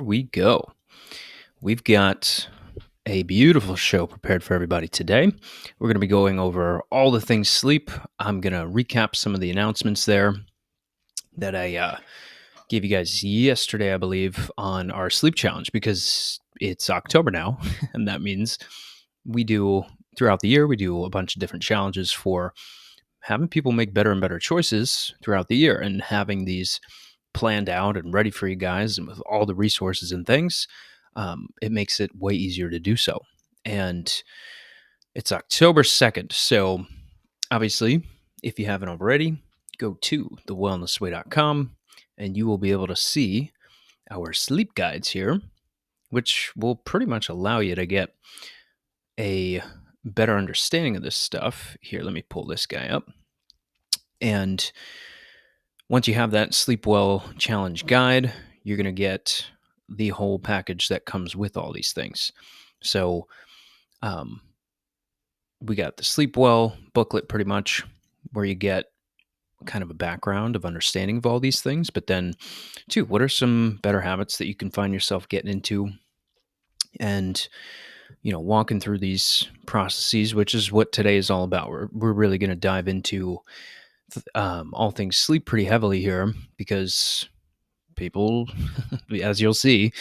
we go. We've got a beautiful show prepared for everybody today. We're going to be going over all the things sleep. I'm going to recap some of the announcements there that I gave you guys yesterday, I believe, on our sleep challenge because it's October now. And that means we do throughout the year, we do a bunch of different challenges for having people make better and better choices throughout the year and having these planned out and ready for you guys and with all the resources and things. It makes it way easier to do so. And it's October 2nd. So obviously, if you haven't already, go to thewellnessway.com and you will be able to see our sleep guides here, which will pretty much allow you to get a better understanding of this stuff. Here, let me pull this guy up. And once you have that Sleep Well Challenge guide, you're going to get the whole package that comes with all these things. So we got the Sleep Well booklet pretty much, where you get kind of a background of understanding of all these things. But then, too, what are some better habits that you can find yourself getting into? And, walking through these processes, which is what today is all about. We're really going to dive into all things sleep pretty heavily here because people, as you'll see,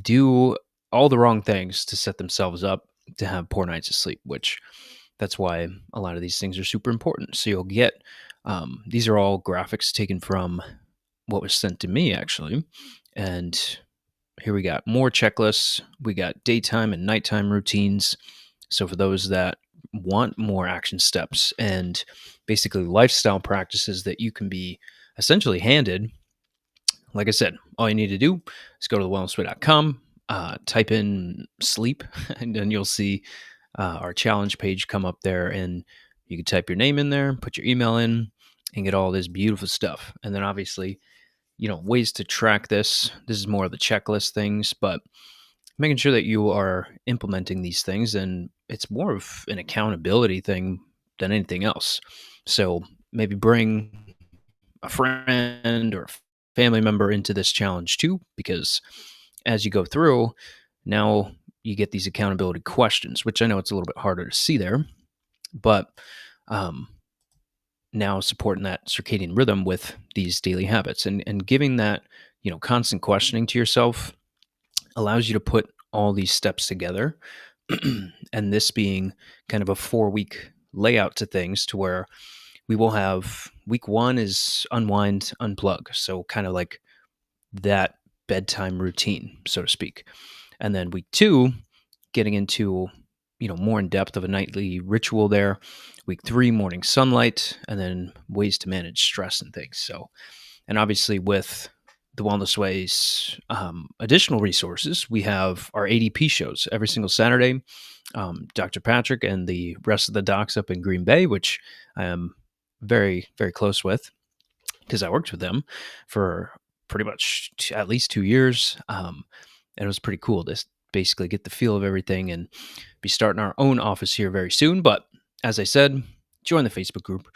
do all the wrong things to set themselves up to have poor nights of sleep, which that's why a lot of these things are super important. So you'll get, these are all graphics taken from what was sent to me actually. And here we got more checklists. We got daytime and nighttime routines. So for those that want more action steps and basically lifestyle practices that you can be essentially handed, like I said, all you need to do is go to thewellnessway.com, type in sleep, and then you'll see our challenge page come up there, and you can type your name in there, put your email in, and get all this beautiful stuff. And then obviously, ways to track this. This is more of the checklist things, but making sure that you are implementing these things, and it's more of an accountability thing than anything else. So maybe bring a friend or a family member into this challenge too, because as you go through, now you get these accountability questions, which I know it's a little bit harder to see there, but now supporting that circadian rhythm with these daily habits and giving that, constant questioning to yourself allows you to put all these steps together. And this being kind of a 4-week layout to things to where we will have week 1 is unwind, unplug. So kind of like that bedtime routine, so to speak. And then week 2, getting into, more in depth of a nightly ritual there. Week 3, morning sunlight, and then ways to manage stress and things. So, and obviously with the Wellness Way's additional resources, we have our ADP shows every single Saturday. Dr. Patrick and the rest of the docs up in Green Bay, which I am very, very close with because I worked with them for pretty much at least 2 years. And it was pretty cool to basically get the feel of everything and be starting our own office here very soon. But as I said, join the Facebook group.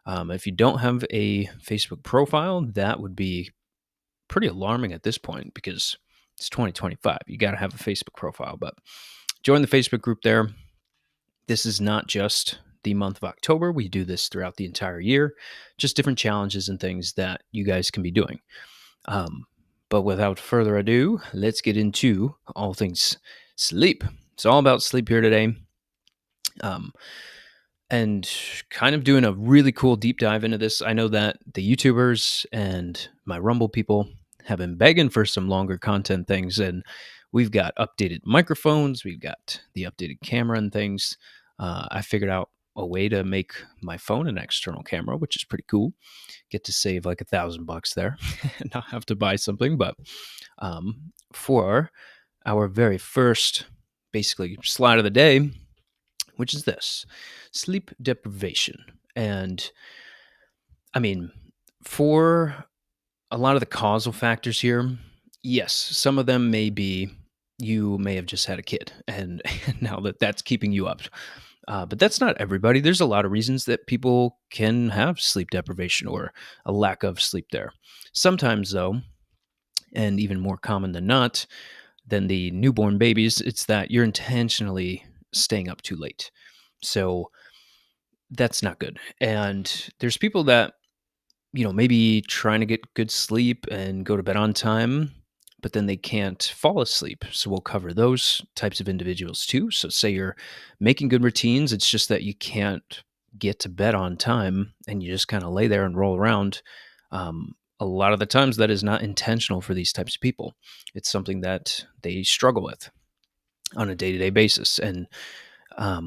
If you don't have a Facebook profile, that would be pretty alarming at this point because it's 2025. You got to have a Facebook profile, but join the Facebook group there. This is not just the month of October. We do this throughout the entire year, just different challenges and things that you guys can be doing. But without further ado, let's get into all things sleep. It's all about sleep here today. And kind of doing a really cool deep dive into this. I know that the YouTubers and my Rumble people have been begging for some longer content things, and we've got updated microphones, we've got the updated camera and things. I figured out a way to make my phone an external camera, which is pretty cool. Get to save like $1,000 there and not have to buy something. But for our very first basically slide of the day, which is this sleep deprivation. And I mean, for a lot of the causal factors here, yes, some of them may be you may have just had a kid and now that's keeping you up. But that's not everybody. There's a lot of reasons that people can have sleep deprivation or a lack of sleep there. Sometimes, though, And even more common than not, than the newborn babies, it's that you're intentionally staying up too late. So that's not good. And there's people that, maybe trying to get good sleep and go to bed on time, but then they can't fall asleep. So we'll cover those types of individuals too. So say you're making good routines, it's just that you can't get to bed on time and you just kind of lay there and roll around. A lot of the times that is not intentional for these types of people. It's something that they struggle with on a day-to-day basis. And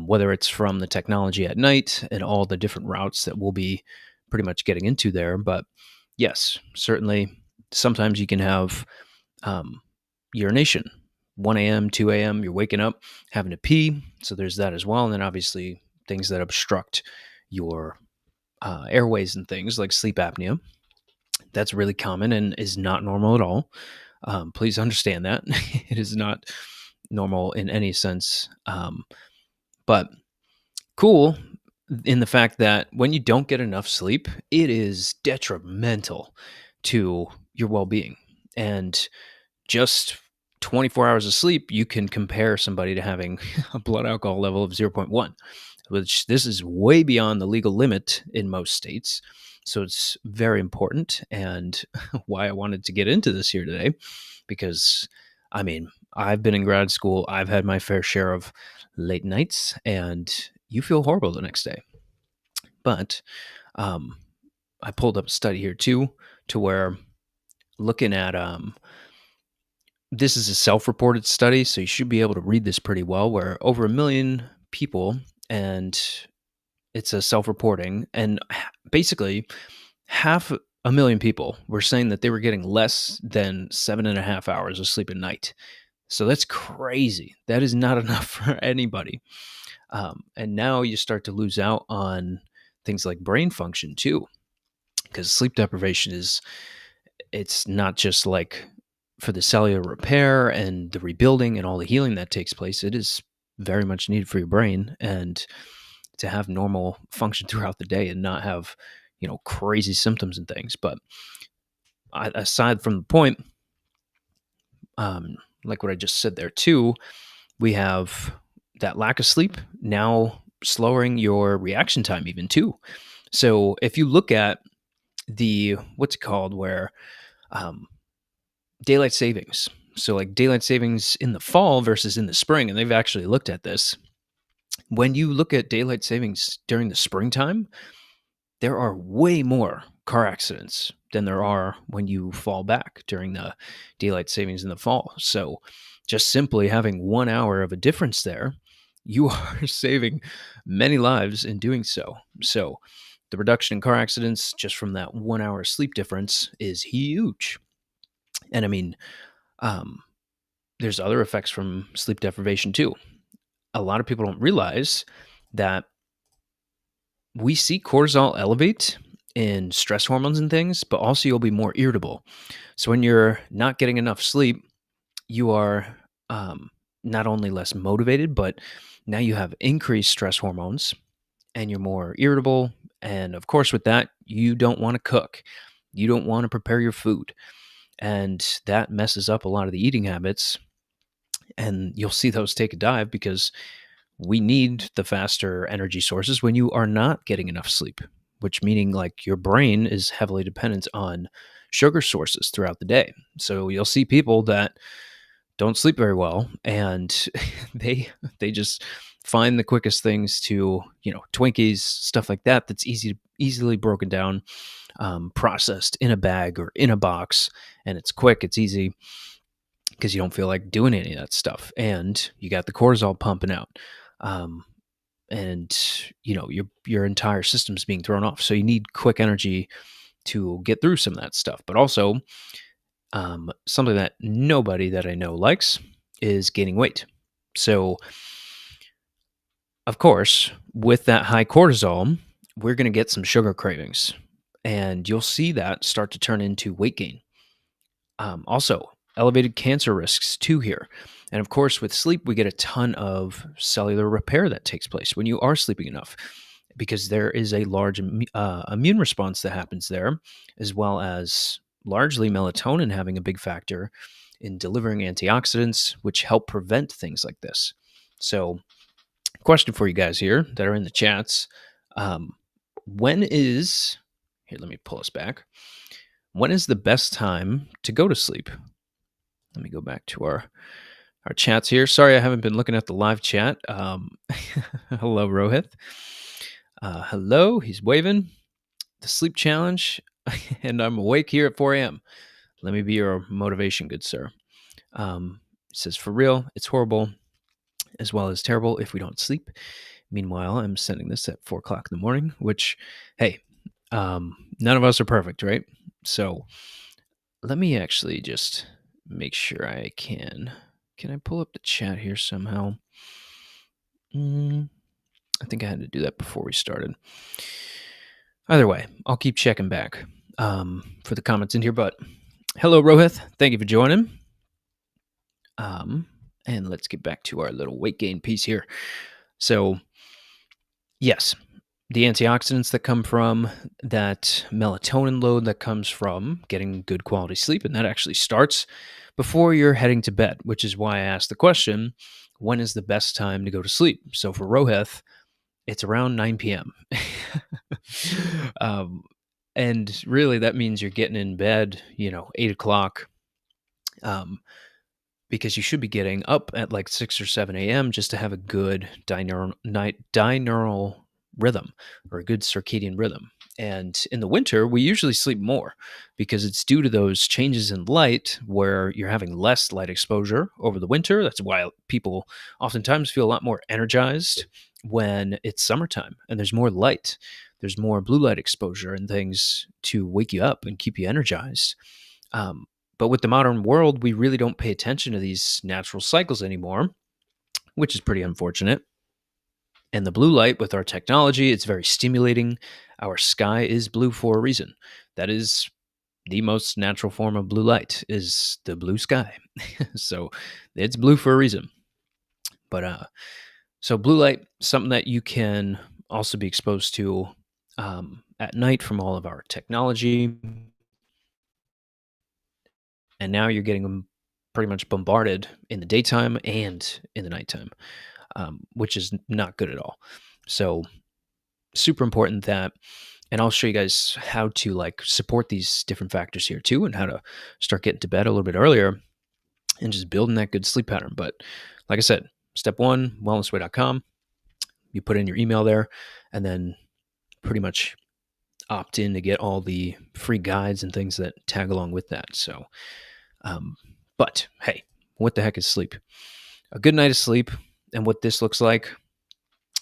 whether it's from the technology at night and all the different routes that we'll be pretty much getting into there. But yes, certainly sometimes you can have um, urination, 1 a.m., 2 a.m., you're waking up having to pee. So there's that as well. And then obviously things that obstruct your airways and things like sleep apnea. That's really common and is not normal at all. Please understand that. It is not normal in any sense. But cool in the fact that when you don't get enough sleep, it is detrimental to your well being. And just 24 hours of sleep, you can compare somebody to having a blood alcohol level of zero point 0.1, which this is way beyond the legal limit in most states. So it's very important, and why I wanted to get into this here today, because I mean, I've been in grad school, I've had my fair share of late nights, and you feel horrible the next day. But um, I pulled up a study here too, to where looking at this is a self-reported study, so you should be able to read this pretty well. Where over 1 million people, and it's a self-reporting, and basically half a million people were saying that they were getting less than 7.5 hours of sleep a night. So that's crazy. That is not enough for anybody. And now you start to lose out on things like brain function too, because sleep deprivation it's not just like for the cellular repair and the rebuilding and all the healing that takes place. It is very much needed for your brain and to have normal function throughout the day and not have, crazy symptoms and things. But aside from the point, like what I just said there too, we have that lack of sleep now slowing your reaction time even too. So if you look at the what's it called, where um, daylight savings, so like daylight savings in the fall versus in the spring, and they've actually looked at this. When you look at daylight savings during the springtime, there are way more car accidents than there are when you fall back during the daylight savings in the fall. So just simply having 1 hour of a difference there, you are saving many lives in doing so. So the reduction in car accidents just from that 1 hour sleep difference is huge. And I mean, um, there's other effects from sleep deprivation too. A lot of people don't realize that we see cortisol elevate in stress hormones and things, but also you'll be more irritable. So when you're not getting enough sleep, you are not only less motivated, but now you have increased stress hormones and you're more irritable. And of course, with that, you don't want to cook, you don't want to prepare your food. And that messes up a lot of the eating habits. And you'll see those take a dive because we need the faster energy sources when you are not getting enough sleep, which meaning like your brain is heavily dependent on sugar sources throughout the day. So you'll see people that don't sleep very well and they just find the quickest things to, Twinkies, stuff like that, that's easily broken down, processed in a bag or in a box, and it's quick, it's easy because you don't feel like doing any of that stuff, and you got the cortisol pumping out. Um, and your entire system's being thrown off, so you need quick energy to get through some of that stuff. But also, something that nobody that I know likes is gaining weight. So of course, with that high cortisol, we're going to get some sugar cravings, and you'll see that start to turn into weight gain. Also, elevated cancer risks too here. And of course, with sleep, we get a ton of cellular repair that takes place when you are sleeping enough, because there is a large immune response that happens there, as well as largely melatonin having a big factor in delivering antioxidants, which help prevent things like this. So, question for you guys here that are in the chats. Um, when is, here, let me pull us back. When is the best time to go to sleep? Let me go back to our chats here. Sorry, I haven't been looking at the live chat. Hello, Rohit. Hello, he's waving. The sleep challenge, and I'm awake here at 4 a.m. Let me be your motivation, good sir. It says, for real, it's horrible as well as terrible if we don't sleep. Meanwhile, I'm sending this at 4 o'clock in the morning, which, hey, none of us are perfect, right? So let me actually just make sure I can. Can I pull up the chat here somehow? I think I had to do that before we started. Either way, I'll keep checking back for the comments in here. But hello, Rohith. Thank you for joining. And let's get back to our little weight gain piece here. So, yes, the antioxidants that come from that melatonin load that comes from getting good quality sleep, and that actually starts before you're heading to bed, which is why I asked the question, when is the best time to go to sleep? So for Rohith, it's around 9 p.m. And really that means you're getting in bed, 8 o'clock, because you should be getting up at like 6 or 7 a.m. just to have a good diurnal rhythm or a good circadian rhythm. And in the winter, we usually sleep more because it's due to those changes in light where you're having less light exposure over the winter. That's why people oftentimes feel a lot more energized when it's summertime and there's more light. There's more blue light exposure and things to wake you up and keep you energized. But with the modern world, we really don't pay attention to these natural cycles anymore, which is pretty unfortunate. And the blue light with our technology, it's very stimulating. Our sky is blue for a reason. That is the most natural form of blue light is the blue sky. So it's blue for a reason. But so blue light, something that you can also be exposed to at night from all of our technology. And now you're getting them pretty much bombarded in the daytime and in the nighttime, which is not good at all. So super important that, and I'll show you guys how to like support these different factors here too, and how to start getting to bed a little bit earlier and just building that good sleep pattern. But like I said, step one, wellnessway.com. You put in your email there and then pretty much opt in to get all the free guides and things that tag along with that. So, but hey, what the heck is sleep? A good night of sleep, and what this looks like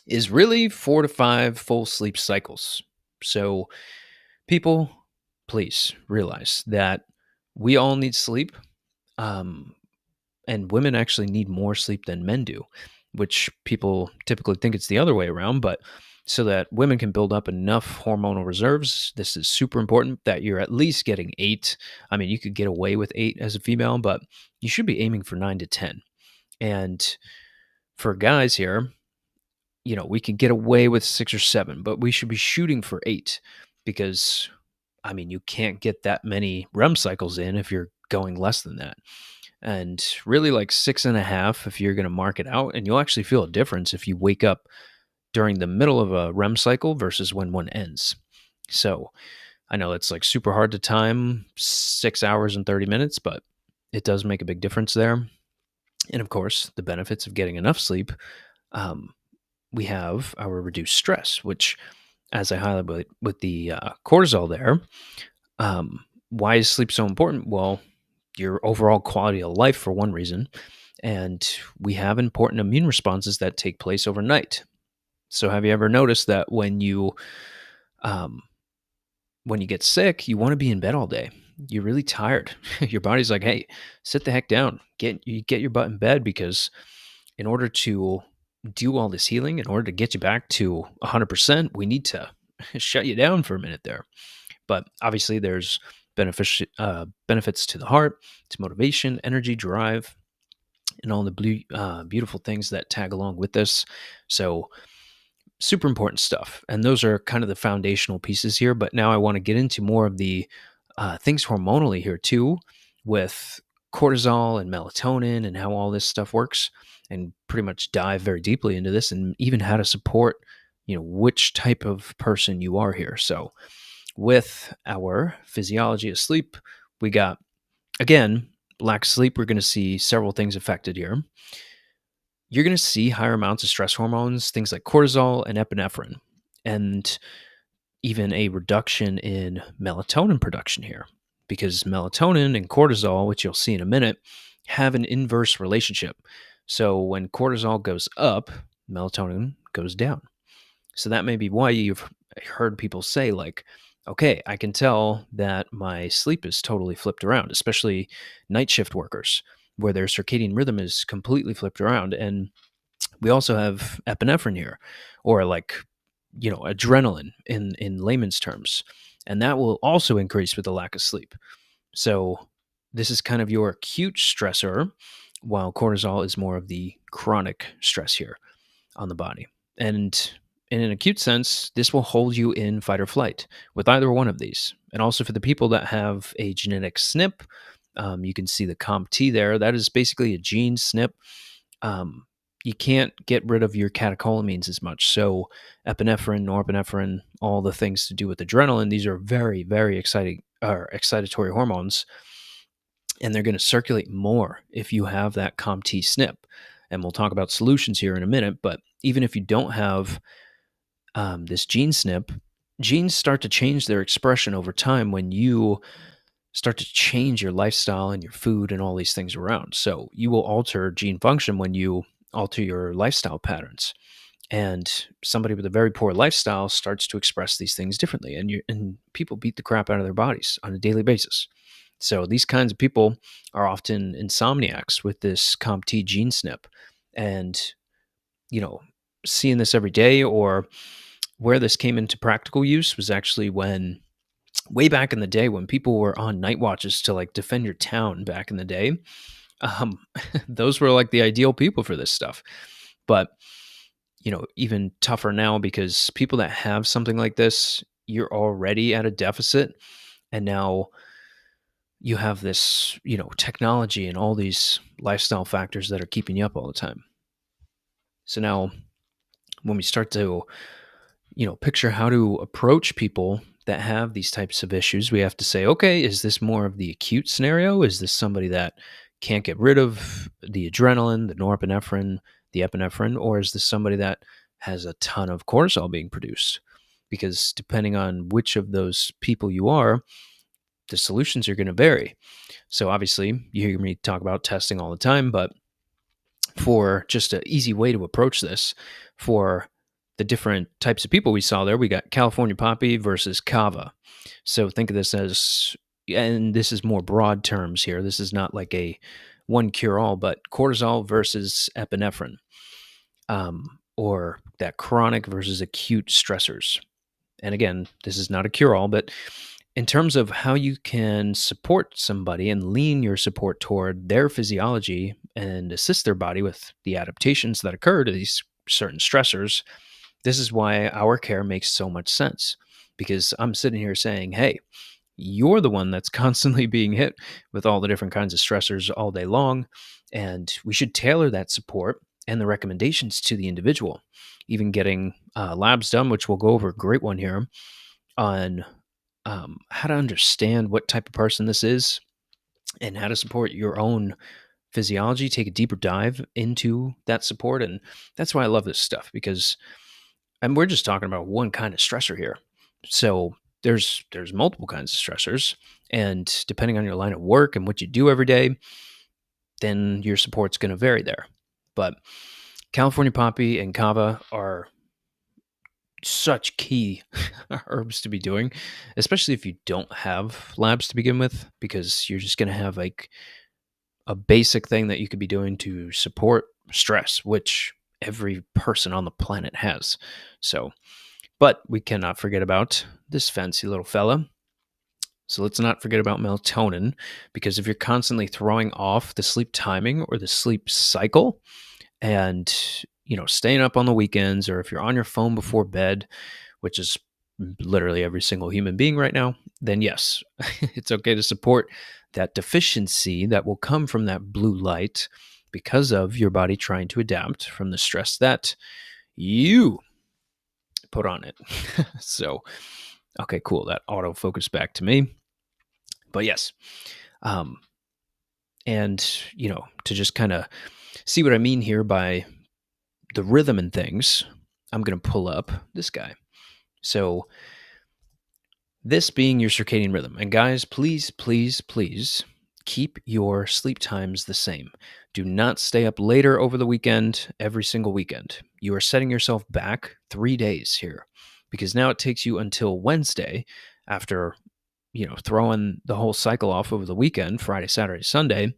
is really 4 to 5 full sleep cycles. So people, please realize that we all need sleep. And women actually need more sleep than men do, which people typically think it's the other way around. But so that women can build up enough hormonal reserves, this is super important that you're at least getting 8. I mean, you could get away with 8 as a female, but you should be aiming for 9 to 10. And for guys here, we can get away with 6 or 7, but we should be shooting for 8 because, I mean, you can't get that many REM cycles in if you're going less than that. And really like 6.5 if you're going to mark it out, and you'll actually feel a difference if you wake up during the middle of a REM cycle versus when one ends. So I know it's like super hard to time 6 hours and 30 minutes, but it does make a big difference there. And of course, the benefits of getting enough sleep. We have our reduced stress, which, as I highlighted with the cortisol there, why is sleep so important? Well, your overall quality of life for one reason, and we have important immune responses that take place overnight. So have you ever noticed that when you get sick, you want to be in bed all day? You're really tired. Your body's like, hey, sit the heck down. Get your butt in bed, because in order to do all this healing, in order to get you back to 100%, we need to shut you down for a minute there. But obviously there's benefits to the heart, to motivation, energy, drive, and all the beautiful things that tag along with this. So super important stuff. And those are kind of the foundational pieces here. But now I want to get into more of the things hormonally here too, with cortisol and melatonin and how all this stuff works, and pretty much dive very deeply into this and even how to support, which type of person you are here. So, with our physiology of sleep, we got, again, lack of sleep. We're going to see several things affected here. You're going to see higher amounts of stress hormones, things like cortisol and epinephrine, and even a reduction in melatonin production here, because melatonin and cortisol, which you'll see in a minute, have an inverse relationship. So when cortisol goes up, melatonin goes down. So that may be why you've heard people say, like, okay, I can tell that my sleep is totally flipped around, especially night shift workers, where their circadian rhythm is completely flipped around. And we also have epinephrine here, or like, adrenaline in layman's terms, and that will also increase with the lack of sleep. So this is kind of your acute stressor, while cortisol is more of the chronic stress here on the body. And in an acute sense, this will hold you in fight or flight with either one of these. And also for the people that have a genetic SNP, you can see the COMT there. That is basically a gene SNP. You can't get rid of your catecholamines as much. So epinephrine, norepinephrine, all the things to do with adrenaline, these are very, very exciting or excitatory hormones, and they're going to circulate more if you have that COMT SNP. And we'll talk about solutions here in a minute. But even if you don't have this gene SNP, genes start to change their expression over time when you start to change your lifestyle and your food and all these things around. So you will alter gene function when you alter your lifestyle patterns. And somebody with a very poor lifestyle starts to express these things differently. And people beat the crap out of their bodies on a daily basis. So these kinds of people are often insomniacs with this COMT gene SNP. And, you know, seeing this every day, or where this came into practical use was actually when, way back in the day, when people were on night watches to like defend your town back in the day. um, those were like the ideal people for this stuff. But, even tougher now, because people that have something like this, you're already at a deficit. And now you have this, technology and all these lifestyle factors that are keeping you up all the time. So now when we start to, picture how to approach people that have these types of issues, we have to say, okay, is this more of the acute scenario? Is this somebody that can't get rid of the adrenaline, the norepinephrine, the epinephrine, or is this somebody that has a ton of cortisol being produced? Because depending on which of those people you are, the solutions are going to vary. So obviously, you hear me talk about testing all the time, but for just an easy way to approach this, for the different types of people we saw there, we got California poppy versus kava. So think of this as, and this is more broad terms here, this is not like a one cure all, but cortisol versus epinephrine, or that chronic versus acute stressors. And again, this is not a cure all, but in terms of how you can support somebody and lean your support toward their physiology and assist their body with the adaptations that occur to these certain stressors, this is why our care makes so much sense. Because I'm sitting here saying, hey, you're the one that's constantly being hit with all the different kinds of stressors all day long. And we should tailor that support and the recommendations to the individual. Even getting labs done, which we'll go over a great one here on how to understand what type of person this is and how to support your own physiology, take a deeper dive into that support. And that's why I love this stuff, because, and we're just talking about one kind of stressor here. So there's multiple kinds of stressors, and depending on your line of work and what you do every day, then your support's going to vary there. But California poppy and kava are such key herbs to be doing, especially if you don't have labs to begin with, because you're just going to have like a basic thing that you could be doing to support stress, which every person on the planet has. So, but we cannot forget about this fancy little fella. So let's not forget about melatonin, because if you're constantly throwing off the sleep timing or the sleep cycle, and staying up on the weekends, or if you're on your phone before bed, which is literally every single human being right now, then yes, it's okay to support that deficiency that will come from that blue light because of your body trying to adapt from the stress that you put on it. So, okay, cool. That auto focused back to me. But yes, um, and to just kind of see what I mean here by the rhythm and things, I'm going to pull up this guy. So, this being your circadian rhythm. And guys, please, please, please keep your sleep times the same. Do not stay up later over the weekend, every single weekend. You are setting yourself back 3 days here because now it takes you until Wednesday after, throwing the whole cycle off over the weekend, Friday, Saturday, Sunday.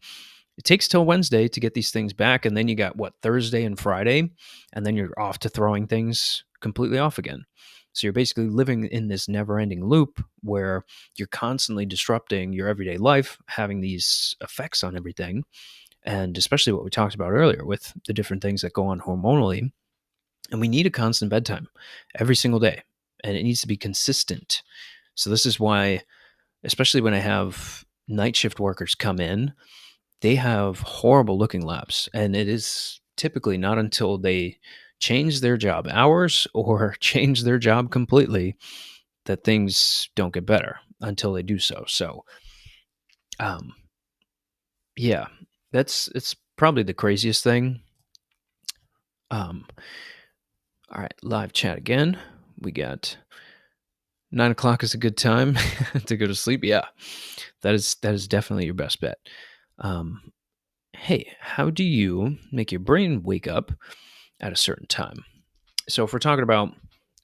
It takes till Wednesday to get these things back. And then you got Thursday and Friday. And then you're off to throwing things completely off again. So you're basically living in this never ending loop where you're constantly disrupting your everyday life, having these effects on everything. And especially what we talked about earlier with the different things that go on hormonally. And we need a constant bedtime every single day. And it needs to be consistent. So this is why, especially when I have night shift workers come in, they have horrible looking labs. And it is typically not until they change their job hours or change their job completely that things don't get better until they do so. So, um, yeah, it's probably the craziest thing. Um, all right, live chat again. We got 9 o'clock is a good time to go to sleep. Yeah, that is definitely your best bet. Um, hey, how do you make your brain wake up at a certain time? So if we're talking about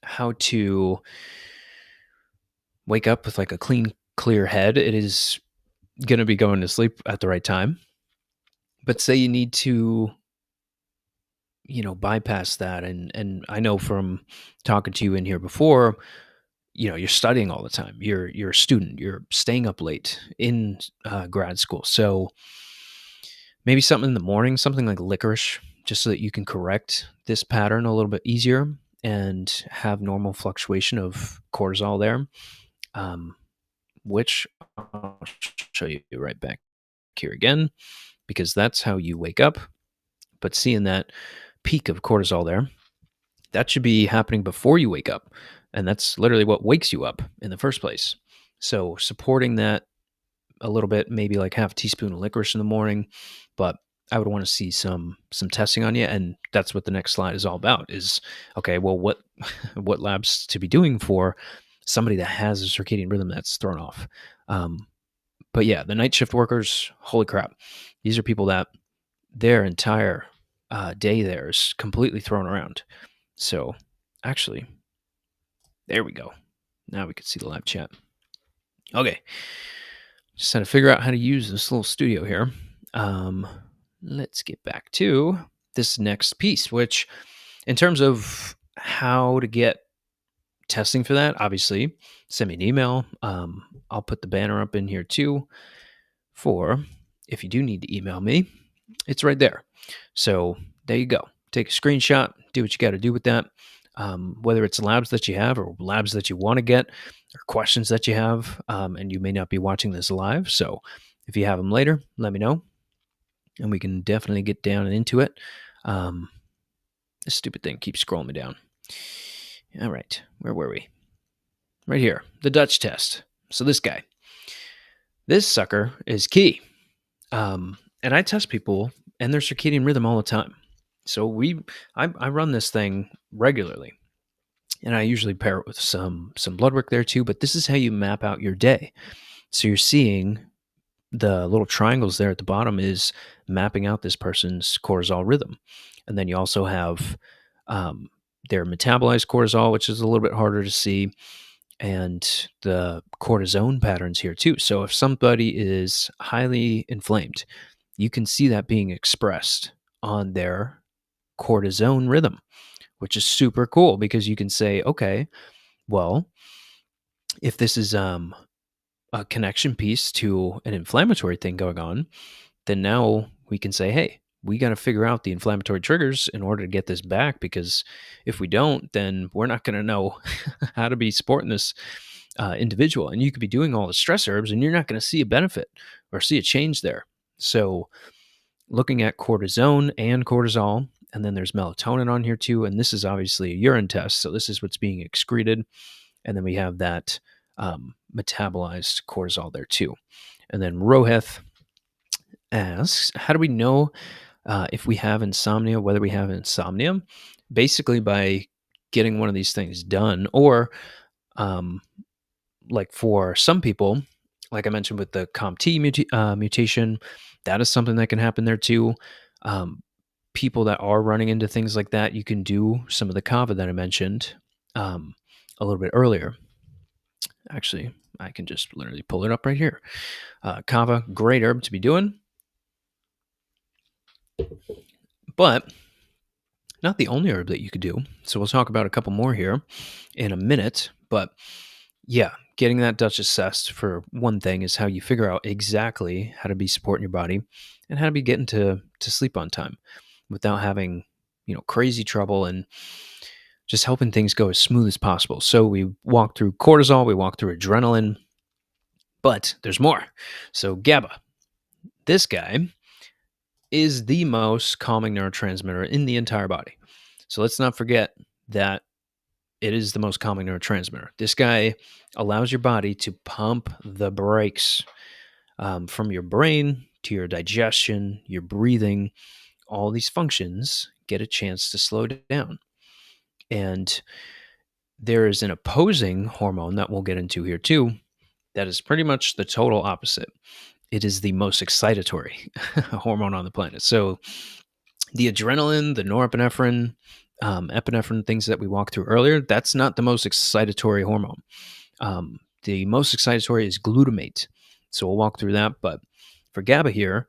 how to wake up with like a clean, clear head, it is going to be going to sleep at the right time. But say you need to, bypass that. And I know from talking to you in here before, you're studying all the time. You're a student. You're staying up late in grad school. So maybe something in the morning, something like licorice, just so that you can correct this pattern a little bit easier and have normal fluctuation of cortisol there, which I'll show you right back here again, because that's how you wake up. But seeing that peak of cortisol there, that should be happening before you wake up. And that's literally what wakes you up in the first place. So supporting that a little bit, maybe like half a teaspoon of licorice in the morning, but I would want to see some testing on you, and that's what the next slide is all about. Is okay, well, what what labs to be doing for somebody that has a circadian rhythm that's thrown off? But yeah, the night shift workers, holy crap, these are people that their entire day there is completely thrown around. So actually, there we go. Now we can see the live chat. Okay, just had to figure out how to use this little studio here. Let's get back to this next piece, which in terms of how to get testing for that, obviously send me an email. I'll put the banner up in here too for if you do need to email me, it's right there. So there you go. Take a screenshot, do what you got to do with that. Whether it's labs that you have or labs that you want to get or questions that you have, and you may not be watching this live. So if you have them later, let me know and we can definitely get down and into it. This stupid thing keeps scrolling me down. All right, where were we? Right here, the Dutch test. So this guy, this sucker is key. And I test people and their circadian rhythm all the time. So I run this thing regularly, and I usually pair it with some blood work there too. But this is how you map out your day. So you're seeing the little triangles there at the bottom is mapping out this person's cortisol rhythm, and then you also have their metabolized cortisol, which is a little bit harder to see, and the cortisone patterns here too. So if somebody is highly inflamed, you can see that being expressed on their cortisone rhythm, which is super cool because you can say, okay, well, if this is a connection piece to an inflammatory thing going on, then now we can say, hey, we got to figure out the inflammatory triggers in order to get this back, because if we don't, then we're not going to know how to be supporting this individual. And you could be doing all the stress herbs and you're not going to see a benefit or see a change there. So, looking at cortisone and cortisol, and then there's melatonin on here too. And this is obviously a urine test. So, this is what's being excreted. And then we have that metabolized cortisol there too. And then Rohith asks, how do we know if we have insomnia, whether we have insomnia? Basically, by getting one of these things done, or um, like for some people, like I mentioned with the COMT mutation, that is something that can happen there too. Um, People that are running into things like that, you can do some of the kava that I mentioned a little bit earlier. Actually, I can just literally pull it up right here. Kava, great herb to be doing, but not the only herb that you could do. So we'll talk about a couple more here in a minute. But yeah, getting that Dutch assessed for one thing is how you figure out exactly how to be supporting your body and how to be getting to sleep on time without having, crazy trouble, and just helping things go as smooth as possible. So we walk through cortisol, we walk through adrenaline, but there's more. So GABA, this guy is the most calming neurotransmitter in the entire body. So let's not forget that it is the most calming neurotransmitter. This guy allows your body to pump the brakes from your brain to your digestion, your breathing. All these functions get a chance to slow down. And there is an opposing hormone that we'll get into here too, that is pretty much the total opposite. It is the most excitatory hormone on the planet. So the adrenaline, the norepinephrine, epinephrine, things that we walked through earlier, that's not the most excitatory hormone. The most excitatory is glutamate. So we'll walk through that. But for GABA here,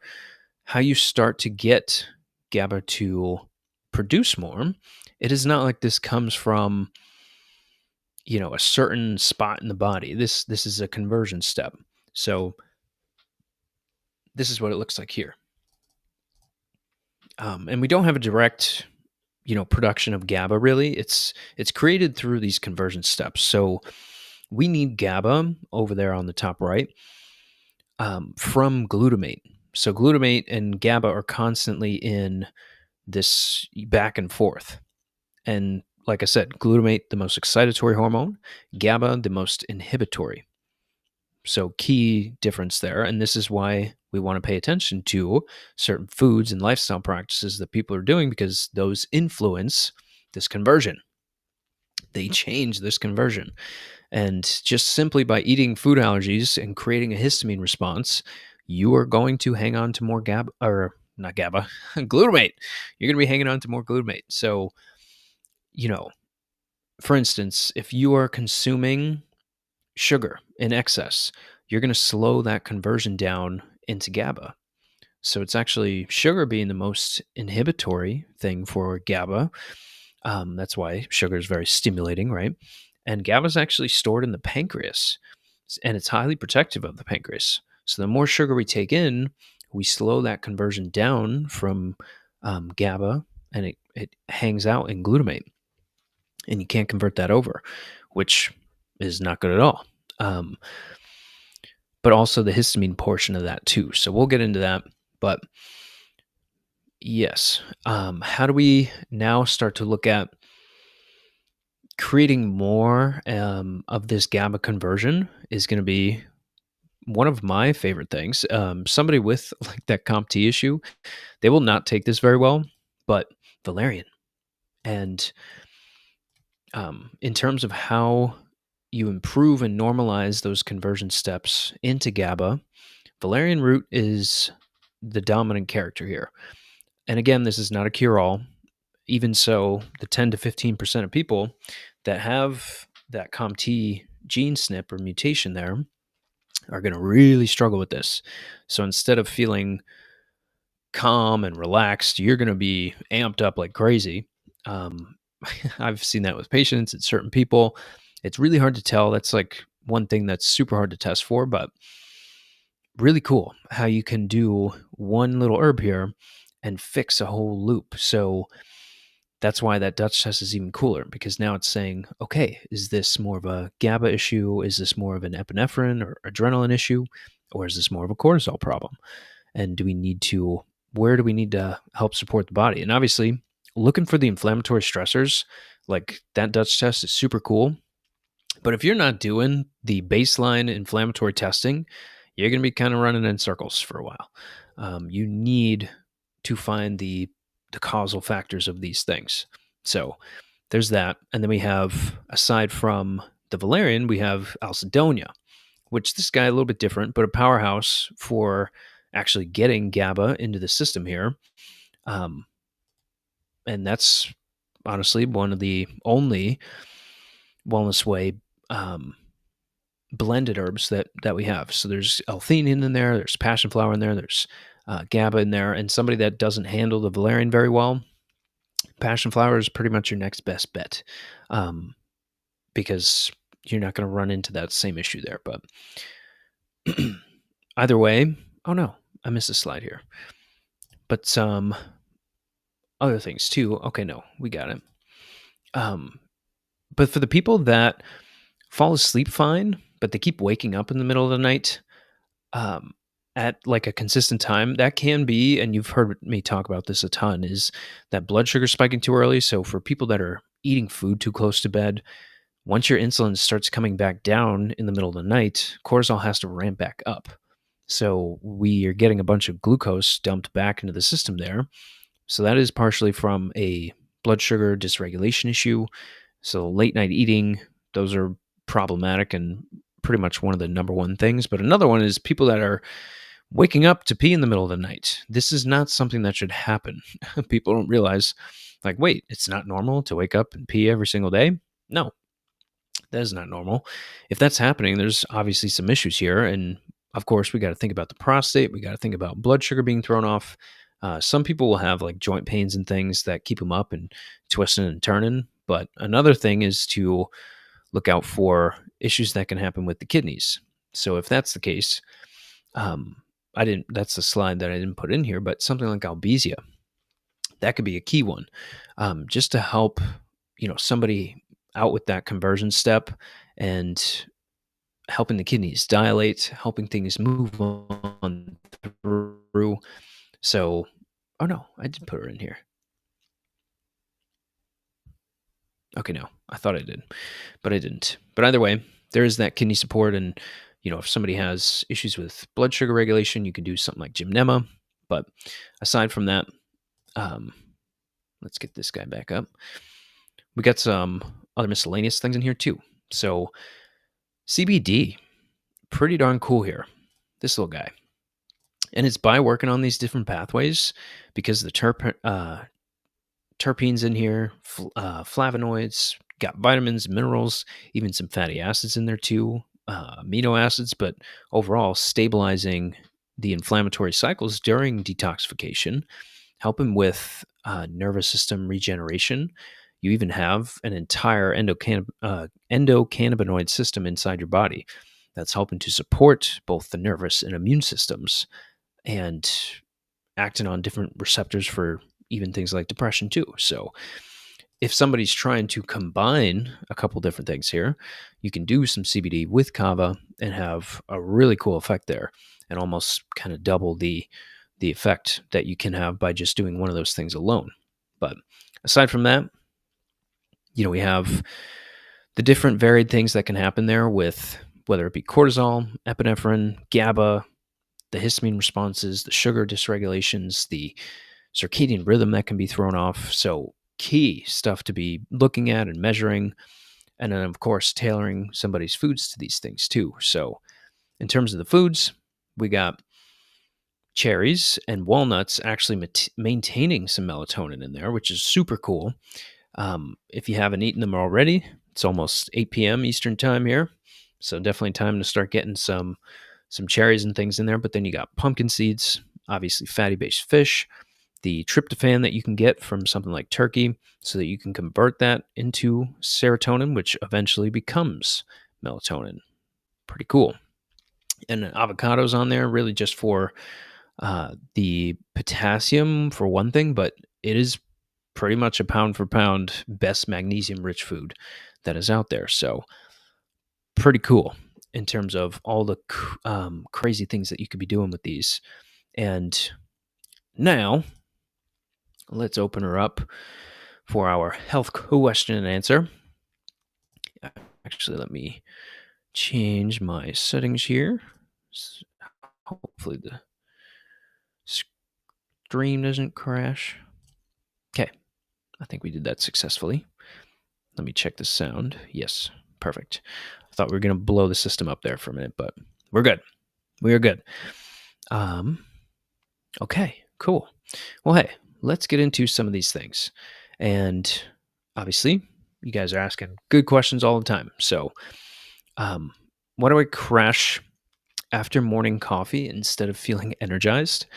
how you start to get GABA to produce more, it is not like this comes from, a certain spot in the body. This is a conversion step. So this is what it looks like here. And we don't have a direct, production of GABA really. It's created through these conversion steps. So we need GABA over there on the top right from glutamate. So glutamate and GABA are constantly in this back and forth. And like I said, glutamate, the most excitatory hormone, GABA, the most inhibitory. So key difference there. And this is why we want to pay attention to certain foods and lifestyle practices that people are doing, because those influence this conversion. They change this conversion. And just simply by eating food allergies and creating a histamine response, you are going to hang on to more GABA, or not GABA, glutamate. You're going to be hanging on to more glutamate. So, for instance, if you are consuming sugar in excess, you're going to slow that conversion down into GABA. So it's actually sugar being the most inhibitory thing for GABA. That's why sugar is very stimulating, right? And GABA is actually stored in the pancreas, and it's highly protective of the pancreas. So the more sugar we take in, we slow that conversion down from GABA, and it hangs out in glutamate. And you can't convert that over, which is not good at all. But also the histamine portion of that too. So we'll get into that. But yes, how do we now start to look at creating more of this GABA conversion is going to be one of my favorite things. Somebody with like that COMT issue, they will not take this very well, but valerian. And in terms of how you improve and normalize those conversion steps into GABA, valerian root is the dominant character here. And again, this is not a cure-all. Even so, the 10 to 15% of people that have that COMT gene SNP or mutation there are going to really struggle with this. So instead of feeling calm and relaxed, you're going to be amped up like crazy. I've seen that with patients and certain people. It's really hard to tell. That's like one thing that's super hard to test for, but really cool how you can do one little herb here and fix a whole loop. So that's why that Dutch test is even cooler, because now it's saying, okay, is this more of a GABA issue? Is this more of an epinephrine or adrenaline issue? Or is this more of a cortisol problem? And where do we need to help support the body? And obviously, looking for the inflammatory stressors, like that Dutch test is super cool. But if you're not doing the baseline inflammatory testing, you're going to be kind of running in circles for a while. You need to find the causal factors of these things. So there's that, and then we have, aside from the valerian, we have alcydonia, which this guy a little bit different, but a powerhouse for actually getting GABA into the system here. Um, and that's honestly one of the only wellness way um, blended herbs that we have. So there's L-theanine in there, there's passion flower in there, there's GABA in there, and somebody that doesn't handle the valerian very well, passion flower is pretty much your next best bet, um, because you're not going to run into that same issue there. But either way, oh no, I missed a slide here. But some other things too. Okay, no, we got it. But for the people that fall asleep fine, but they keep waking up in the middle of the night, um, at like a consistent time, that can be, and you've heard me talk about this a ton, is that blood sugar spiking too early. So for people that are eating food too close to bed, once your insulin starts coming back down in the middle of the night, cortisol has to ramp back up. So we are getting a bunch of glucose dumped back into the system there. So that is partially from a blood sugar dysregulation issue. So late night eating, those are problematic and pretty much one of the number one things. But another one is people that are waking up to pee in the middle of the night. This is not something that should happen. People don't realize, like, wait, it's not normal to wake up and pee every single day? No, that is not normal. If that's happening, there's obviously some issues here. And of course, we got to think about the prostate. We got to think about blood sugar being thrown off. Some people will have like joint pains and things that keep them up and twisting and turning. But another thing is to look out for issues that can happen with the kidneys. So if that's the case, um, that's a slide that I didn't put in here, but something like Albesia, that could be a key one, just to help, somebody out with that conversion step and helping the kidneys dilate, helping things move on through. So, oh no, I did put her in here. Okay, no, I thought I did, but I didn't. But either way, there is that kidney support, and if somebody has issues with blood sugar regulation, you can do something like Gymnema. But aside from that, um, let's get this guy back up. We got some other miscellaneous things in here too. So CBD, pretty darn cool here. This little guy, and it's by working on these different pathways, because the terpenes in here, flavonoids, got vitamins, minerals, even some fatty acids in there too, amino acids, but overall stabilizing the inflammatory cycles during detoxification, helping with nervous system regeneration. You even have an entire endocannabinoid system inside your body that's helping to support both the nervous and immune systems and acting on different receptors for even things like depression too. So if somebody's trying to combine a couple different things here, you can do some CBD with kava and have a really cool effect there, and almost kind of double the effect that you can have by just doing one of those things alone. But aside from that, we have the different varied things that can happen there with whether it be cortisol, epinephrine, GABA, the histamine responses, the sugar dysregulations, the circadian rhythm that can be thrown off. So key stuff to be looking at and measuring. And then, of course, tailoring somebody's foods to these things too. So in terms of the foods, we got cherries and walnuts actually maintaining some melatonin in there, which is super cool. If you haven't eaten them already, it's almost 8 p.m. Eastern time here. So definitely time to start getting some cherries and things in there. But then you got pumpkin seeds, obviously fatty-based fish, the tryptophan that you can get from something like turkey, so that you can convert that into serotonin, which eventually becomes melatonin. Pretty cool. And avocados on there really just for The potassium for one thing, but it is pretty much a pound for pound best magnesium rich food that is out there. So pretty cool in terms of all the crazy things that you could be doing with these. And now let's open her up for our health question and answer. Actually, let me change my settings here. Hopefully the stream doesn't crash. Okay, I think we did that successfully. Let me check the sound. Yes, perfect. I thought we were going to blow the system up there for a minute, but we're good. We are good. Okay, cool. Well, hey, let's get into some of these things. And obviously, you guys are asking good questions all the time. So, why do I crash after morning coffee instead of feeling energized?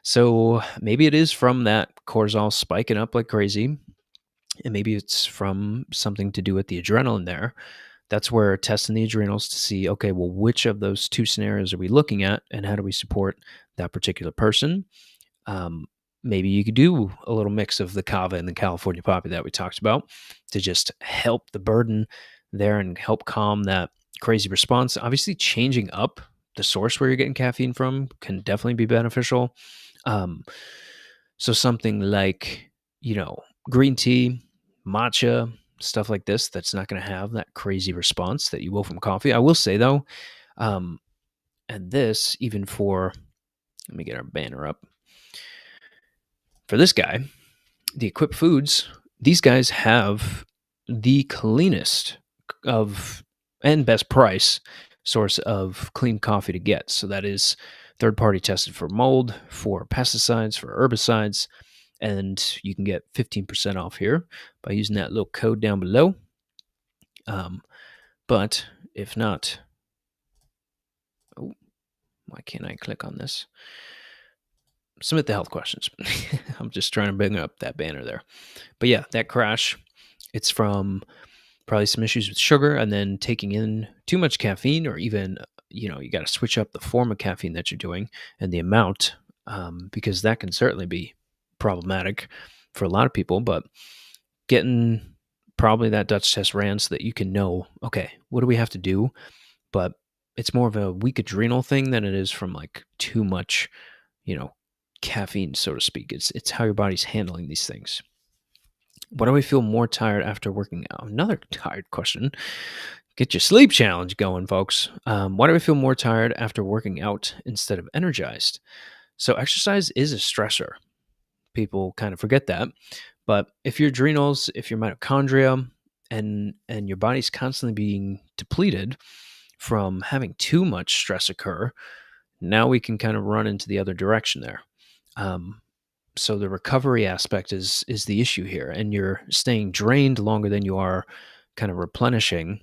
So, maybe it is from that cortisol spiking up like crazy. And maybe it's from something to do with the adrenaline there. That's where testing the adrenals to see, okay, well, which of those two scenarios are we looking at and how do we support that particular person? Um, Maybe you could do a little mix of the kava and the California poppy that we talked about to just help the burden there and help calm that crazy response. Obviously, changing up the source where you're getting caffeine from can definitely be beneficial. Um, so something like, green tea, matcha, stuff like this that's not going to have that crazy response that you will from coffee. I will say though, um, and this even for, let me get our banner up. For this guy, the Equip Foods, these guys have the cleanest of and best price source of clean coffee to get. So that is third party tested for mold, for pesticides, for herbicides, and you can get 15% off here by using that little code down below. But if not, oh, why can't I click on this? Submit the health questions. I'm just trying to bring up that banner there. But yeah, that crash, it's from probably some issues with sugar and then taking in too much caffeine, or even, you got to switch up the form of caffeine that you're doing and the amount, because that can certainly be problematic for a lot of people. But getting probably that Dutch test ran so that you can know, okay, what do we have to do? But it's more of a weak adrenal thing than it is from like too much, caffeine, so to speak. It's how your body's handling these things. Why do I feel more tired after working out? Another tired question. Get your sleep challenge going, folks. Why do I feel more tired after working out instead of energized? So exercise is a stressor. People kind of forget that. But if your adrenals, if your mitochondria, and your body's constantly being depleted from having too much stress occur, now we can kind of run into the other direction there. So the recovery aspect is the issue here, and you're staying drained longer than you are kind of replenishing.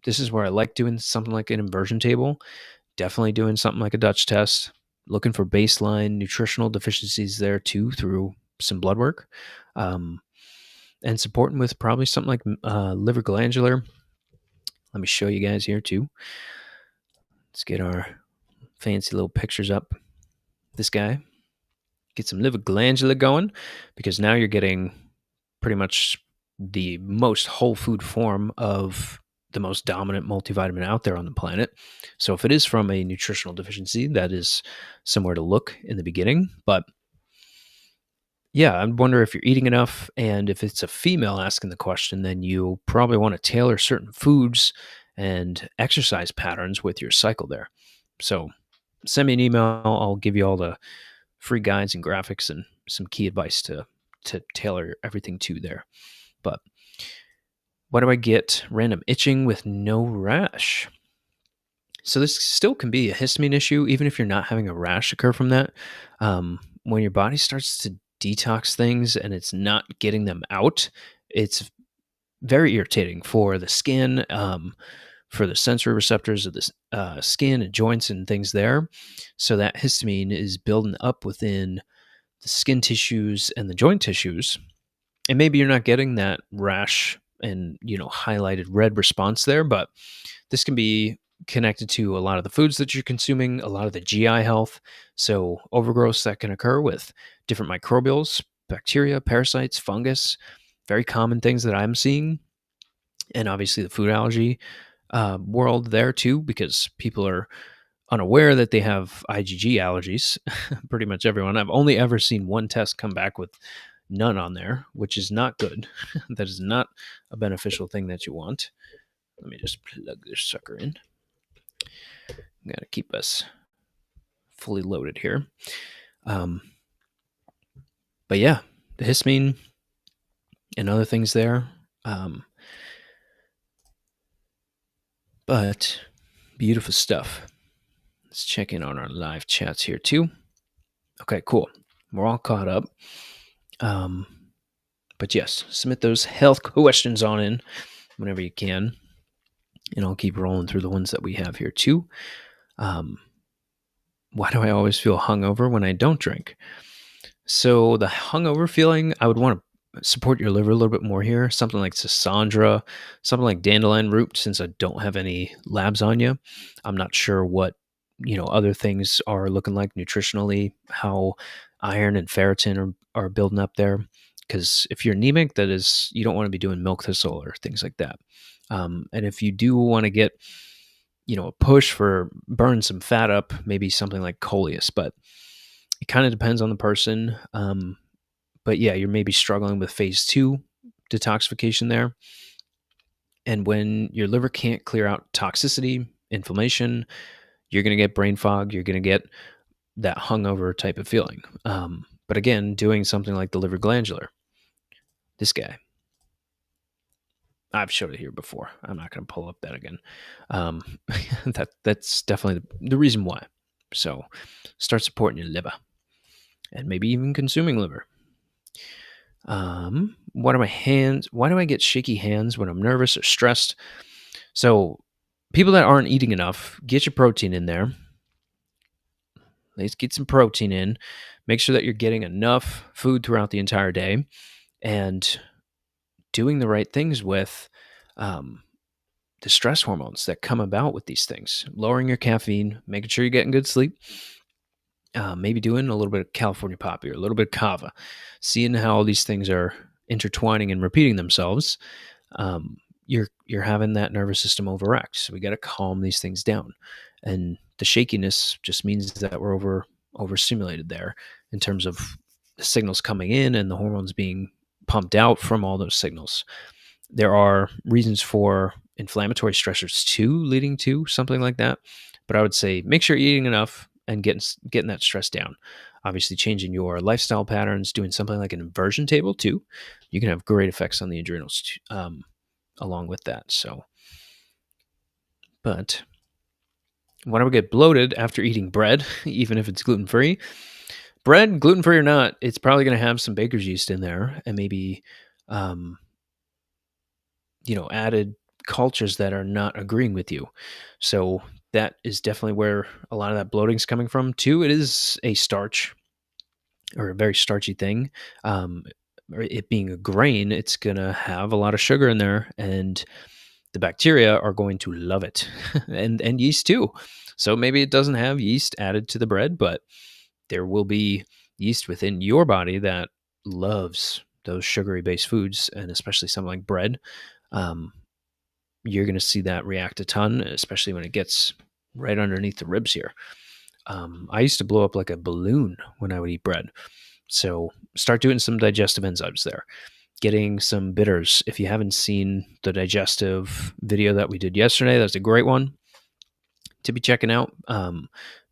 This is where I like doing something like an inversion table, definitely doing something like a Dutch test, looking for baseline nutritional deficiencies there too through some blood work, and supporting with probably something like liver glandular. Let me show you guys here too. Let's get our fancy little pictures up. This guy. Get some liver glandular going, because now you're getting pretty much the most whole food form of the most dominant multivitamin out there on the planet. So if it is from a nutritional deficiency, that is somewhere to look in the beginning. But yeah, I wonder if you're eating enough, and if it's a female asking the question, then you probably want to tailor certain foods and exercise patterns with your cycle there. So send me an email. I'll give you all the free guides and graphics and some key advice to tailor everything to there. But why do I get random itching with no rash? So this still can be a histamine issue, even if you're not having a rash occur from that. When your body starts to detox things and it's not getting them out, it's very irritating for the skin, for the sensory receptors of the skin and joints and things there. So that histamine is building up within the skin tissues and the joint tissues. And maybe you're not getting that rash and, highlighted red response there, but this can be connected to a lot of the foods that you're consuming, a lot of the GI health. So, overgrowth that can occur with different microbials, bacteria, parasites, fungus, very common things that I'm seeing. And obviously, the food allergy world there too, because people are unaware that they have IgG allergies. Pretty much everyone. I've only ever seen one test come back with none on there, which is not good. That is not a beneficial thing that you want. Let me just plug this sucker in. I'm gonna keep us fully loaded here. Um, but yeah, the histamine and other things there. But beautiful stuff. Let's check in on our live chats here too. Okay, cool. We're all caught up. But yes, submit those health questions on in whenever you can. And I'll keep rolling through the ones that we have here too. Why do I always feel hungover when I don't drink? So the hungover feeling, I would want to support your liver a little bit more here. Something like Sasandra, something like dandelion root. Since I don't have any labs on you, I'm not sure what other things are looking like nutritionally. How iron and ferritin are building up there. Because if you're anemic, that is, you don't want to be doing milk thistle or things like that. And if you do want to get a push for burn some fat up, maybe something like coleus, but it kind of depends on the person. But yeah, you're maybe struggling with phase 2 detoxification there. And when your liver can't clear out toxicity, inflammation, you're going to get brain fog. You're going to get that hungover type of feeling. But again, doing something like the liver glandular, this guy, I've showed it here before. I'm not going to pull up that again. That's definitely the reason why. So start supporting your liver and maybe even consuming liver. What are my hands? Why do I get shaky hands when I'm nervous or stressed? So people that aren't eating enough, get your protein in there. Let's get some protein in. Make sure that you're getting enough food throughout the entire day and doing the right things with the stress hormones that come about with these things. Lowering your caffeine, making sure you're getting good sleep. Maybe doing a little bit of California poppy or a little bit of kava, seeing how all these things are intertwining and repeating themselves. You're having that nervous system overact. So we got to calm these things down, and the shakiness just means that we're overstimulated there in terms of the signals coming in and the hormones being pumped out from all those signals. There are reasons for inflammatory stressors too, leading to something like that. But I would say make sure you're eating enough and getting that stress down. Obviously, changing your lifestyle patterns, doing something like an inversion table too. You can have great effects on the adrenals along with that. So, but why do we get bloated after eating bread, even if it's gluten-free? Bread, gluten-free or not, it's probably going to have some baker's yeast in there and maybe, added cultures that are not agreeing with you. So that is definitely where a lot of that bloating is coming from too. It is a starch or a very starchy thing. It being a grain, it's going to have a lot of sugar in there, and the bacteria are going to love it and yeast too. So maybe it doesn't have yeast added to the bread, but there will be yeast within your body that loves those sugary based foods, and especially something like bread. You're going to see that react a ton, especially when it gets right underneath the ribs here. I used to blow up like a balloon when I would eat bread. So start doing some digestive enzymes there. Getting some bitters. If you haven't seen the digestive video that we did yesterday, that's a great one to be checking out.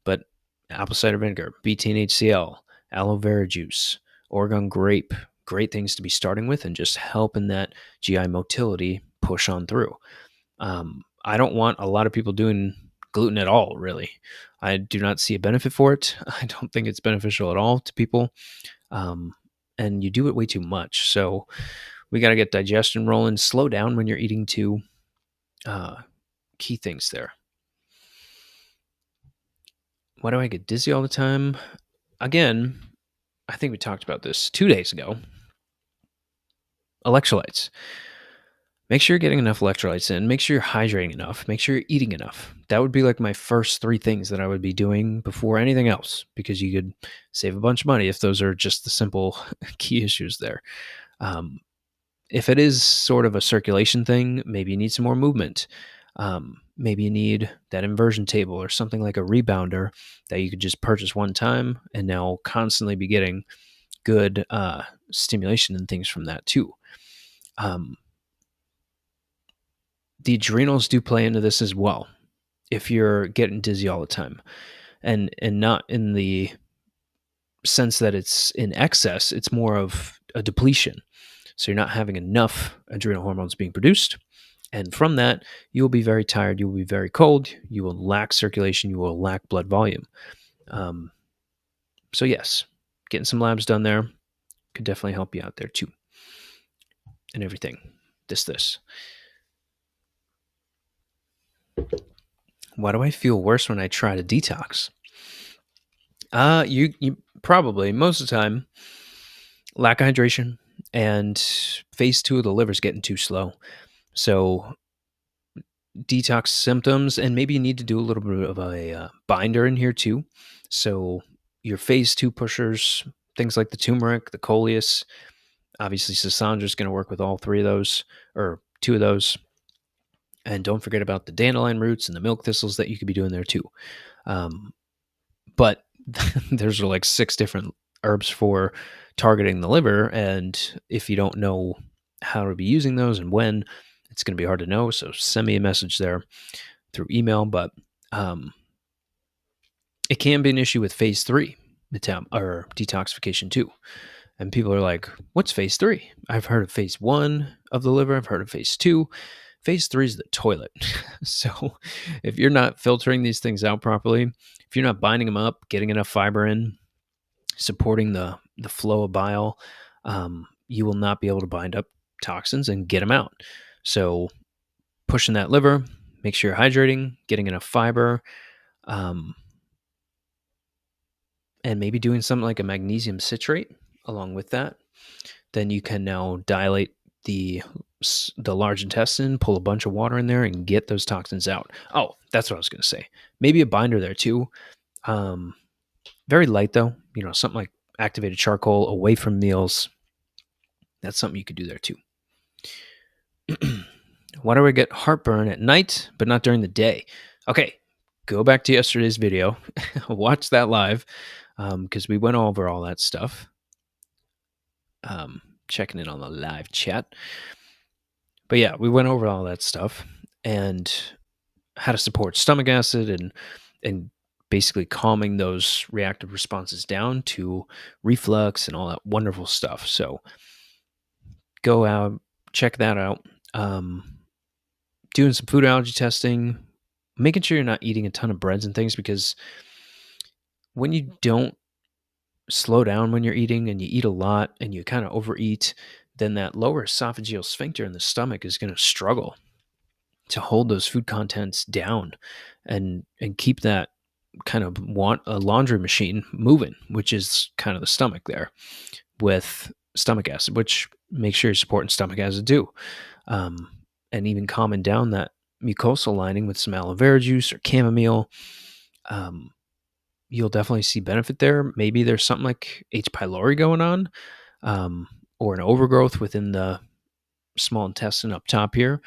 But apple cider vinegar, betaine HCl, aloe vera juice, Oregon grape, great things to be starting with and just helping that GI motility push on through. I don't want a lot of people doing gluten at all, really. I do not see a benefit for it. I don't think it's beneficial at all to people. And you do it way too much. So we got to get digestion rolling. Slow down when you're eating too. Key things there. Why do I get dizzy all the time? Again, I think we talked about this 2 days ago. Electrolytes. Make sure you're getting enough electrolytes in. Make sure you're hydrating enough. Make sure you're eating enough. That would be like my first three things that I would be doing before anything else, because you could save a bunch of money if those are just the simple key issues there. Um, if it is sort of a circulation thing, maybe you need some more movement. Maybe you need that inversion table or something like a rebounder that you could just purchase one time and now constantly be getting good stimulation and things from that too. Um, the adrenals do play into this as well. If you're getting dizzy all the time, and not in the sense that it's in excess, it's more of a depletion. So you're not having enough adrenal hormones being produced. And from that, you will be very tired. You will be very cold. You will lack circulation. You will lack blood volume. Um, so, yes, getting some labs done there could definitely help you out there too. And everything. This. Why do I feel worse when I try to detox? You probably, most of the time, lack of hydration and phase 2 of the liver's getting too slow. So detox symptoms, and maybe you need to do a little bit of a binder in here too. So your phase 2 pushers, things like the turmeric, the coleus, obviously Sasandra is going to work with all three of those, or two of those. And don't forget about the dandelion roots and the milk thistles that you could be doing there too. But there's like 6 different herbs for targeting the liver, and if you don't know how to be using those and when, it's going to be hard to know. So send me a message there through email. But it can be an issue with phase 3 or detoxification too. And people are like, what's phase 3? I've heard of phase 1 of the liver. I've heard of phase 2. Phase 3 is the toilet. So if you're not filtering these things out properly, if you're not binding them up, getting enough fiber in, supporting the flow of bile, you will not be able to bind up toxins and get them out. So pushing that liver, make sure you're hydrating, getting enough fiber, and maybe doing something like a magnesium citrate along with that. Then you can now dilate the large intestine, pull a bunch of water in there, and get those toxins out. Oh, that's what I was going to say. Maybe a binder there too. Very light though. Something like activated charcoal away from meals. That's something you could do there too. Why do I get heartburn at night but not during the day? Okay, go back to yesterday's video. Watch that live, because we went over all that stuff. Checking in on the live chat. But yeah, we went over all that stuff and how to support stomach acid and basically calming those reactive responses down to reflux and all that wonderful stuff. So go out, check that out. Doing some food allergy testing, making sure you're not eating a ton of breads and things, because when you don't slow down when you're eating and you eat a lot and you kind of overeat, then that lower esophageal sphincter in the stomach is going to struggle to hold those food contents down and keep that kind of a laundry machine moving, which is kind of the stomach there with stomach acid, which make sure you're supporting stomach acid too. And even calming down that mucosal lining with some aloe vera juice or chamomile. You'll definitely see benefit there. Maybe there's something like H. pylori going on, or an overgrowth within the small intestine up top here,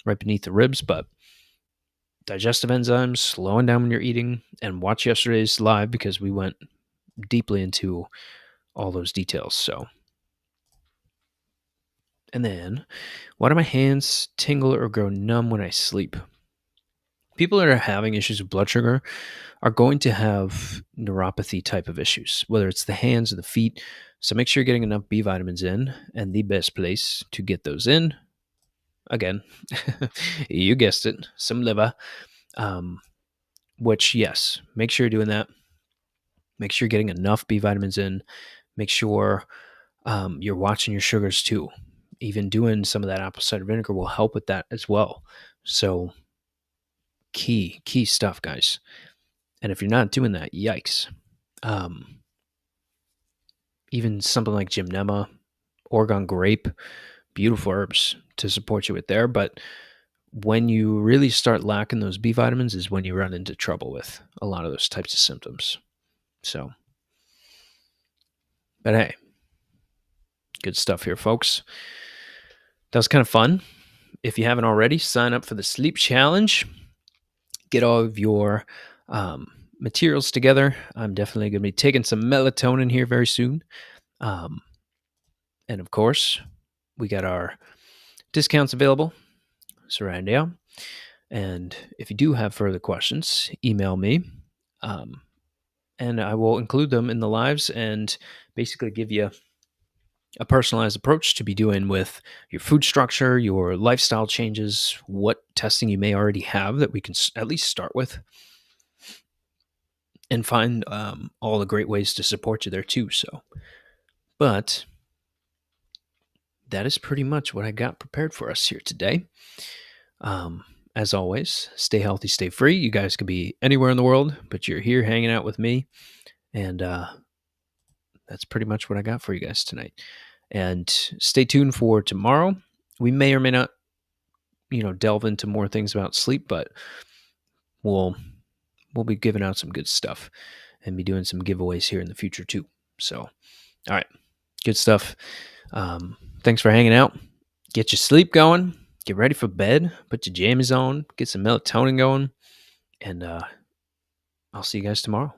right beneath the ribs. But digestive enzymes, slowing down when you're eating, and watch yesterday's live because we went deeply into all those details. So, and then, why do my hands tingle or grow numb when I sleep? People that are having issues with blood sugar are going to have neuropathy type of issues, whether it's the hands or the feet. So make sure you're getting enough B vitamins in, and the best place to get those in, again, you guessed it, some liver, which, yes, make sure you're doing that. Make sure you're getting enough B vitamins in. Make sure you're watching your sugars too. Even doing some of that apple cider vinegar will help with that as well. So key stuff, guys. And if you're not doing that, yikes. Even something like Gymnema, Oregon grape, beautiful herbs to support you with there. But when you really start lacking those B vitamins is when you run into trouble with a lot of those types of symptoms. So, but hey, good stuff here, folks. That was kind of fun. If you haven't already, sign up for the sleep challenge. Get all of your materials together. I'm definitely going to be taking some melatonin here very soon. Um, and of course, we got our discounts available. So right now. And if you do have further questions, email me. Um, and I will include them in the lives and basically give you a personalized approach to be doing with your food structure, your lifestyle changes, what testing you may already have that we can at least start with, and find all the great ways to support you there too. So, but that is pretty much what I got prepared for us here today. As always, stay healthy, stay free. You guys could be anywhere in the world, but you're here hanging out with me. And that's pretty much what I got for you guys tonight. And stay tuned for tomorrow. We may or may not, delve into more things about sleep, but we'll be giving out some good stuff and be doing some giveaways here in the future too. So, all right, good stuff. Thanks for hanging out. Get your sleep going. Get ready for bed. Put your jammies on. Get some melatonin going. And I'll see you guys tomorrow.